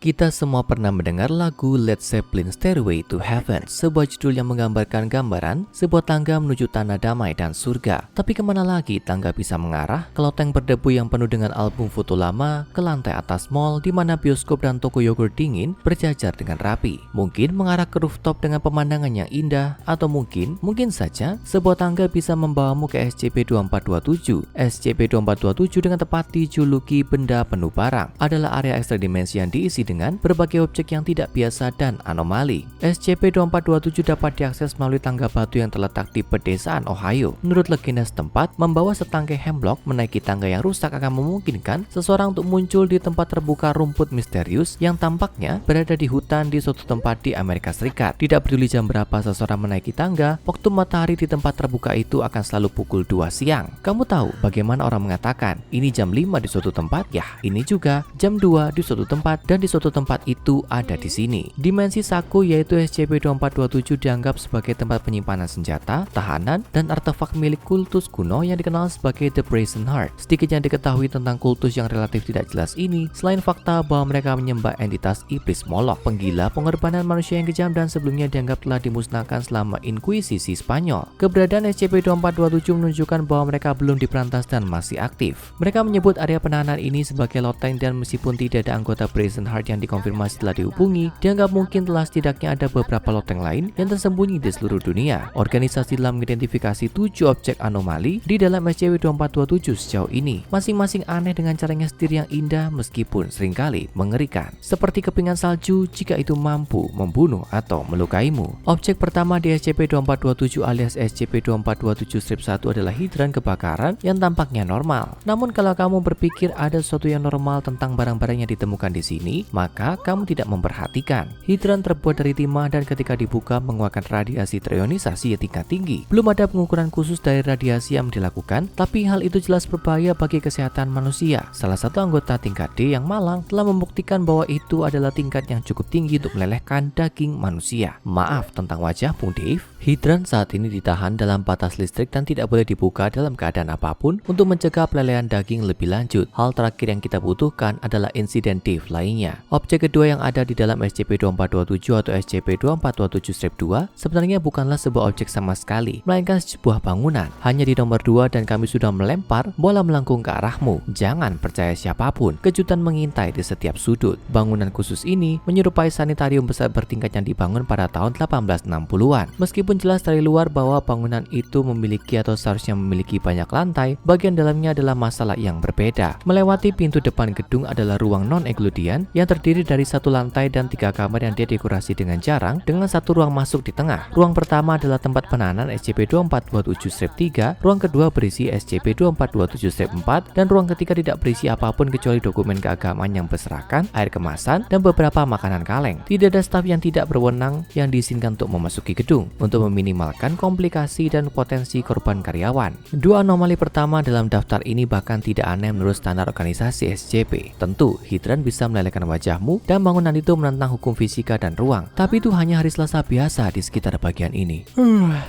Kita semua pernah mendengar lagu Led Zeppelin Stairway to Heaven, sebuah judul yang menggambarkan gambaran sebuah tangga menuju tanah damai dan surga. Tapi kemana lagi tangga bisa mengarah? Ke loteng berdebu yang penuh dengan album foto lama, ke lantai atas mall di mana bioskop dan toko yogurt dingin berjajar dengan rapi. Mungkin mengarah ke rooftop dengan pemandangan yang indah, atau mungkin saja sebuah tangga bisa membawamu ke SCP-2427. SCP-2427 dengan tepat dijuluki benda penuh barang adalah area ekstra dimensi yang diisi dengan berbagai objek yang tidak biasa dan anomali. SCP-2427 dapat diakses melalui tangga batu yang terletak di pedesaan Ohio. Menurut legenda setempat, membawa setangkai hemlock menaiki tangga yang rusak akan memungkinkan seseorang untuk muncul di tempat terbuka rumput misterius yang tampaknya berada di hutan di suatu tempat di Amerika Serikat. Tidak peduli jam berapa seseorang menaiki tangga, waktu matahari di tempat terbuka itu akan selalu pukul 2 siang. Kamu tahu bagaimana orang mengatakan, ini jam 5 di suatu tempat? Ya, ini juga jam 2 di suatu tempat, dan di suatu tempat itu ada di sini. Dimensi Saku yaitu SCP-2427 dianggap sebagai tempat penyimpanan senjata, tahanan, dan artefak milik kultus kuno yang dikenal sebagai The Brazen Heart. Sedikit yang diketahui tentang kultus yang relatif tidak jelas ini, selain fakta bahwa mereka menyembah entitas iblis Moloch, penggila pengorbanan manusia yang kejam dan sebelumnya dianggap telah dimusnahkan selama Inkuisisi Spanyol. Keberadaan SCP-2427 menunjukkan bahwa mereka belum diperantas dan masih aktif. Mereka menyebut area penahanan ini sebagai loteng, dan meskipun tidak ada anggota Brazen Heart yang dikonfirmasi telah dihubungi, dianggap mungkin telah setidaknya ada beberapa loteng lain yang tersembunyi di seluruh dunia. Organisasi telah mengidentifikasi 7 objek anomali di dalam SCP-2427 sejauh ini, masing-masing aneh dengan caranya sendiri yang indah meskipun seringkali mengerikan, seperti kepingan salju jika itu mampu membunuh atau melukaimu. Objek pertama di SCP-2427 alias SCP-2427-1 adalah hidran kebakaran yang tampaknya normal. Namun kalau kamu berpikir ada sesuatu yang normal tentang barang-barang yang ditemukan di sini, maka kamu tidak memperhatikan. Hidran terbuat dari timah dan ketika dibuka mengeluarkan radiasi terionisasi tingkat tinggi. Belum ada pengukuran khusus dari radiasi yang dilakukan, tapi hal itu jelas berbahaya bagi kesehatan manusia. Salah satu anggota tingkat D yang malang telah membuktikan bahwa itu adalah tingkat yang cukup tinggi untuk melelehkan daging manusia. Maaf tentang wajah Bung Dave. Hidran saat ini ditahan dalam batas listrik dan tidak boleh dibuka dalam keadaan apapun untuk mencegah pelelehan daging lebih lanjut. Hal terakhir yang kita butuhkan adalah insiden Dave lainnya. Objek kedua yang ada di dalam SCP-2427 atau SCP-2427-2 sebenarnya bukanlah sebuah objek sama sekali, melainkan sebuah bangunan. Hanya di nomor 2 dan kami sudah melempar bola melengkung ke arahmu. Jangan percaya siapapun, kejutan mengintai di setiap sudut. Bangunan khusus ini menyerupai sanitarium besar bertingkat yang dibangun pada tahun 1860-an. Meskipun jelas dari luar bahwa bangunan itu memiliki atau seharusnya memiliki banyak lantai, bagian dalamnya adalah masalah yang berbeda. Melewati pintu depan gedung adalah ruang non-Egludian yang terdiri dari 1 lantai dan 3 kamar yang didekorasi dengan jarang, dengan 1 ruang masuk di tengah. Ruang pertama adalah tempat penahanan SCP-2427-3, ruang kedua berisi SCP-2427-4, dan ruang ketiga tidak berisi apapun kecuali dokumen keagamaan yang berserakan, air kemasan, dan beberapa makanan kaleng. Tidak ada staf yang tidak berwenang yang diizinkan untuk memasuki gedung, untuk meminimalkan komplikasi dan potensi korban karyawan. 2 anomali pertama dalam daftar ini bahkan tidak aneh menurut standar organisasi SCP. Tentu, hidran bisa melelehkan wajahmu dan bangunan itu menentang hukum fisika dan ruang. Tapi itu hanya hari Selasa biasa di sekitar bagian ini.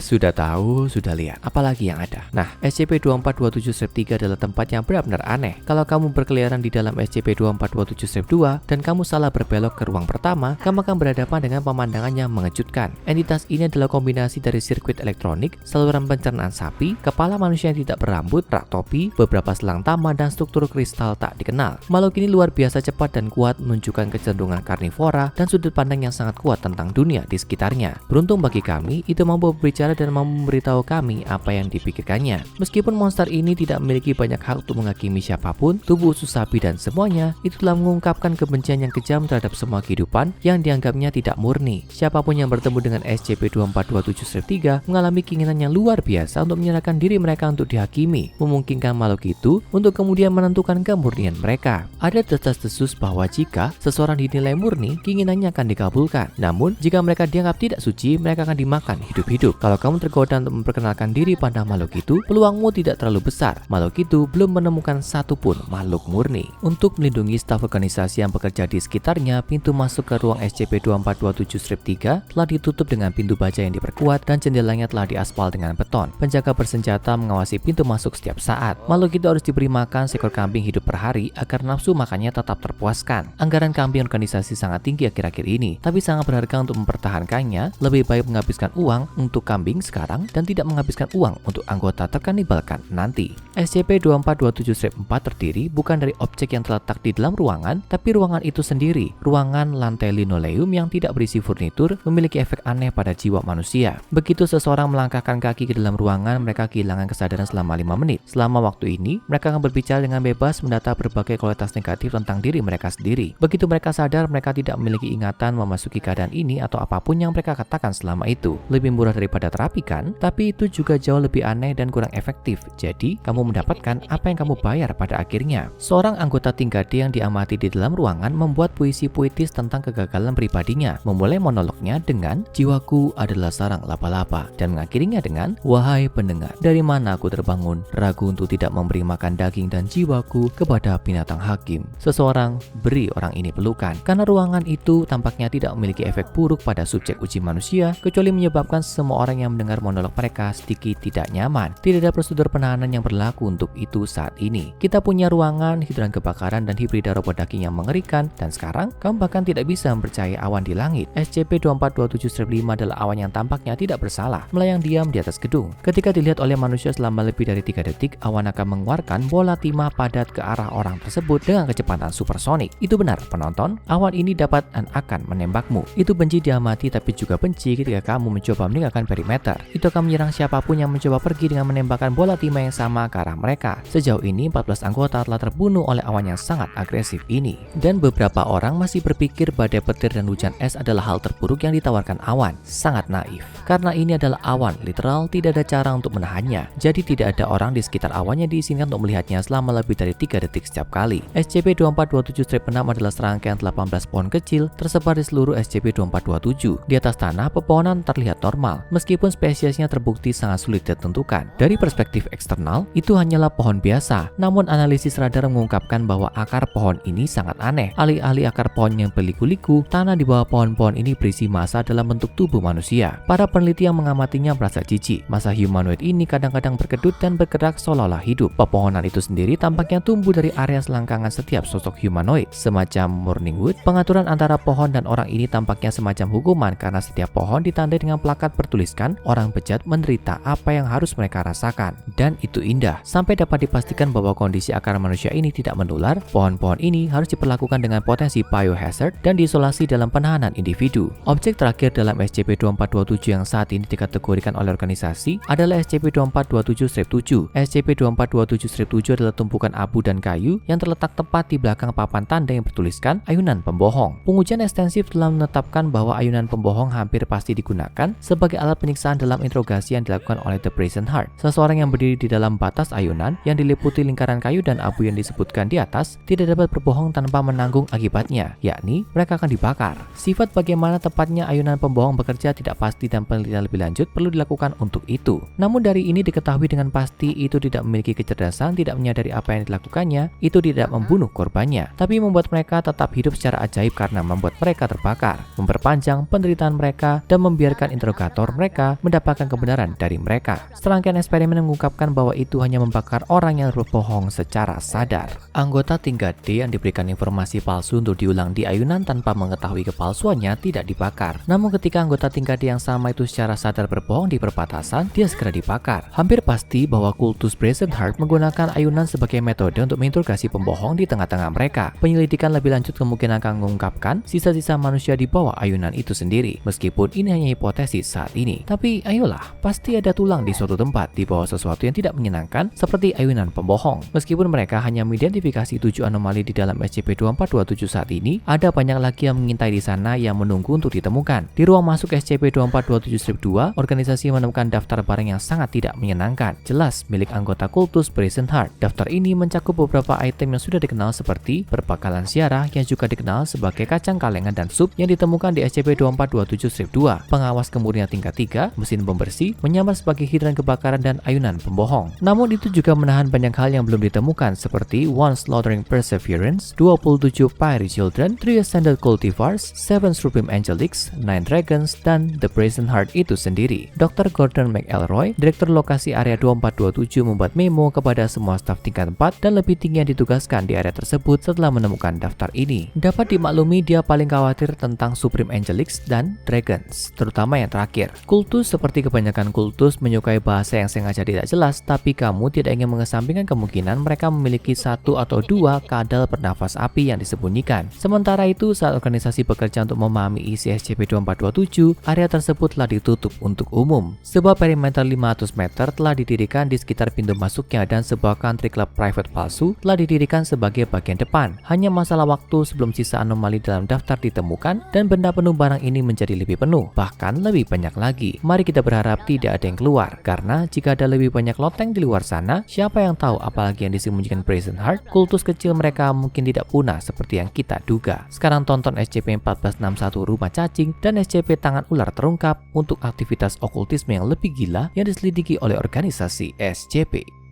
Sudah tahu, sudah lihat. Apalagi yang ada? Nah, SCP-2427-3 adalah tempat yang benar-benar aneh. Kalau kamu berkeliaran di dalam SCP-2427-2 dan kamu salah berbelok ke ruang pertama, kamu akan berhadapan dengan pemandangan yang mengejutkan. Entitas ini adalah kombinasi dari sirkuit elektronik, saluran pencernaan sapi, kepala manusia yang tidak berambut, rak topi, beberapa selang taman, dan struktur kristal tak dikenal. Makhluk ini luar biasa cepat dan kuat, menunjukkan kecenderungan karnivora dan sudut pandang yang sangat kuat tentang dunia di sekitarnya. Beruntung bagi kami, itu mampu berbicara dan mampu memberitahu kami apa yang dipikirkannya. Meskipun monster ini tidak memiliki banyak hak untuk menghakimi siapapun, tubuh usus sapi dan semuanya, itu telah mengungkapkan kebencian yang kejam terhadap semua kehidupan yang dianggapnya tidak murni. Siapapun yang bertemu dengan SCP-2427-3 mengalami keinginan yang luar biasa untuk menyerahkan diri mereka untuk dihakimi, memungkinkan makhluk itu untuk kemudian menentukan kemurnian mereka. Ada desas-desus bahwa jika seseorang dinilai murni, keinginannya akan dikabulkan. Namun, jika mereka dianggap tidak suci, mereka akan dimakan hidup-hidup. Kalau kamu tergoda untuk memperkenalkan diri pada makhluk itu, peluangmu tidak terlalu besar. Makhluk itu belum menemukan satupun makhluk murni. Untuk melindungi staf organisasi yang bekerja di sekitarnya, pintu masuk ke ruang SCP-2427-3 telah ditutup dengan pintu baja yang diperkuat dan jendelanya telah diaspal dengan beton. Penjaga bersenjata mengawasi pintu masuk setiap saat. Makhluk itu harus diberi makan seekor kambing hidup per hari agar nafsu makannya tetap terpuaskan. Anggaran Keadaan kambing organisasi sangat tinggi akhir-akhir ini, tapi sangat berharga untuk mempertahankannya. Lebih baik menghabiskan uang untuk kambing sekarang dan tidak menghabiskan uang untuk anggota terkanibalkan nanti. SCP-2427-4 terdiri bukan dari objek yang terletak di dalam ruangan, tapi ruangan itu sendiri. Ruangan lantai linoleum yang tidak berisi furnitur memiliki efek aneh pada jiwa manusia. Begitu seseorang melangkahkan kaki ke dalam ruangan, mereka kehilangan kesadaran selama 5 menit. Selama waktu ini, mereka akan berbicara dengan bebas, mendata berbagai kualitas negatif tentang diri mereka sendiri. Begitu mereka sadar, mereka tidak memiliki ingatan memasuki keadaan ini atau apapun yang mereka katakan selama itu. Lebih murah daripada terapi kan? Tapi itu juga jauh lebih aneh dan kurang efektif. Jadi, kamu mendapatkan apa yang kamu bayar pada akhirnya. Seorang anggota tingkat D yang diamati di dalam ruangan membuat puisi puitis tentang kegagalan pribadinya. Memulai monolognya dengan "Jiwaku adalah sarang laba-laba" dan mengakhirinya dengan "Wahai pendengar, dari mana aku terbangun, ragu untuk tidak memberi makan daging dan jiwaku kepada binatang hakim. Seseorang beri orang ini pelukan." Karena ruangan itu tampaknya tidak memiliki efek buruk pada subjek uji manusia, kecuali menyebabkan semua orang yang mendengar monolog mereka sedikit tidak nyaman. Tidak ada prosedur penahanan yang berlaku untuk itu saat ini. Kita punya ruangan, hidran kebakaran, dan hibrida robot daging yang mengerikan, dan sekarang kamu bahkan tidak bisa mempercayai awan di langit. SCP-2427-5 adalah awan yang tampaknya tidak bersalah, melayang diam di atas gedung. Ketika dilihat oleh manusia selama lebih dari 3 detik, awan akan mengeluarkan bola timah padat ke arah orang tersebut dengan kecepatan supersonik. Itu benar, penonton. Awan ini dapat dan akan menembakmu. Itu benci diamati, tapi juga benci ketika kamu mencoba meninggalkan perimeter. Itu akan menyerang siapapun yang mencoba pergi dengan menembakkan bola timah yang sama ke arah mereka. Sejauh ini 14 anggota telah terbunuh oleh awan yang sangat agresif ini. Dan beberapa orang masih berpikir badai petir dan hujan es adalah hal terburuk yang ditawarkan awan. Sangat naif. Karena ini adalah awan, literal tidak ada cara untuk menahannya. Jadi tidak ada orang di sekitar awan yang diizinkan untuk melihatnya selama lebih dari 3 detik setiap kali. SCP-2427-6 adalah serangkaian 18 pohon kecil tersebar di seluruh SCP-2427. Di atas tanah, pepohonan terlihat normal, meskipun spesiesnya terbukti sangat sulit ditentukan. Dari perspektif eksternal, itu hanyalah pohon biasa. Namun analisis radar mengungkapkan bahwa akar pohon ini sangat aneh. Alih-alih akar pohon yang berliku-liku, tanah di bawah pohon-pohon ini berisi massa dalam bentuk tubuh manusia. Para peneliti yang mengamatinya merasa jijik. Massa humanoid ini kadang-kadang berkedut dan bergerak seolah-olah hidup. Pepohonan itu sendiri tampaknya tumbuh dari area selangkangan setiap sosok humanoid, semacam Morningwood. Pengaturan antara pohon dan orang ini tampaknya semacam hukuman karena setiap pohon ditandai dengan plakat bertuliskan orang bejat menderita apa yang harus mereka rasakan. Dan itu indah. Sampai dapat dipastikan bahwa kondisi akar manusia ini tidak menular, pohon-pohon ini harus diperlakukan dengan potensi biohazard dan diisolasi dalam penahanan individu. Objek terakhir dalam SCP-2427 yang saat ini dikategorikan oleh organisasi adalah SCP-2427-7. SCP-2427-7 adalah tumpukan abu dan kayu yang terletak tepat di belakang papan tanda yang bertuliskan ayunan pembohong. Pengujian ekstensif telah menetapkan bahwa ayunan pembohong hampir pasti digunakan sebagai alat penyiksaan dalam interogasi yang dilakukan oleh The Brazen Heart. Seseorang yang berdiri di dalam batas ayunan yang diliputi lingkaran kayu dan abu yang disebutkan di atas tidak dapat berbohong tanpa menanggung akibatnya, yakni mereka akan dibakar. Sifat bagaimana tepatnya ayunan pembohong bekerja tidak pasti dan penelitian lebih lanjut perlu dilakukan untuk itu. Namun dari ini diketahui dengan pasti itu tidak memiliki kecerdasan, tidak menyadari apa yang dilakukannya, itu tidak membunuh korbannya, tapi membuat mereka tetap hidup secara ajaib karena membuat mereka terbakar, memperpanjang penderitaan mereka, dan membiarkan interrogator mereka mendapatkan kebenaran dari mereka. Serangkaian eksperimen mengungkapkan bahwa itu hanya membakar orang yang berbohong secara sadar. Anggota tingkat D yang diberikan informasi palsu untuk diulang di ayunan tanpa mengetahui kepalsuannya tidak dibakar. Namun ketika anggota tingkat D yang sama itu secara sadar berbohong di perbatasan, dia segera dibakar. Hampir pasti bahwa kultus Brazen Heart menggunakan ayunan sebagai metode untuk menginterogasi pembohong di tengah-tengah mereka. Penyelidikan lebih lanjut kemungkinan akan mengungkapkan sisa-sisa manusia di bawah ayunan itu sendiri. Meskipun ini hanya hipotesis saat ini. Tapi ayolah, pasti ada tulang di suatu tempat di bawah sesuatu yang tidak menyenangkan seperti ayunan pembohong. Meskipun mereka hanya mengidentifikasi 7 anomali di dalam SCP-2427 saat ini, ada banyak lagi yang mengintai di sana yang menunggu untuk ditemukan. Di ruang masuk SCP-2427-2, organisasi menemukan daftar barang yang sangat tidak menyenangkan. Jelas milik anggota kultus Brazen Heart. Daftar ini mencakup beberapa item yang sudah dikenal seperti perbekalan ziarah yang juga dikenal sebagai kacang kalengan dan sup yang ditemukan di SCP-2427-2, pengawas kemurnian tingkat 3, mesin pembersih, menyamar sebagai hidran kebakaran dan ayunan pembohong. Namun itu juga menahan banyak hal yang belum ditemukan seperti One Slaughtering Perseverance, 27 Fiery Children, 3 Ascended Cultivars, 7 Strupim Angelics, 9 Dragons, dan The Brazen Heart itu sendiri. Dr. Gordon McElroy, Direktur Lokasi Area 2427 membuat memo kepada semua staf tingkat 4 dan lebih tinggi yang ditugaskan di area tersebut setelah menemukan daftar ini. Dapat dimaklumi dia paling khawatir tentang Supreme Angelics dan Dragons, terutama yang terakhir. Kultus seperti kebanyakan kultus menyukai bahasa yang sengaja tidak jelas, tapi kamu tidak ingin mengesampingkan kemungkinan mereka memiliki satu atau dua kadal bernafas api yang disembunyikan. Sementara itu, saat organisasi bekerja untuk memahami isi SCP-2427, area tersebut telah ditutup untuk umum. Sebuah perimeter 500 meter telah didirikan di sekitar pintu masuknya dan sebuah country club private palsu telah didirikan sebagai bagian depan. Hanya masalah waktu sebelum sisa anomali dalam daftar ditemukan dan benda penuh barang ini menjadi lebih penuh, bahkan lebih banyak lagi. Mari kita berharap tidak ada yang keluar, karena jika ada lebih banyak loteng di luar sana, siapa yang tahu apalagi yang disembunyikan Brazen Heart. Kultus kecil mereka mungkin tidak punah seperti yang kita duga. Sekarang tonton SCP-1461 Rumah Cacing dan SCP Tangan Ular terungkap untuk aktivitas okultisme yang lebih gila yang diselidiki oleh organisasi SCP.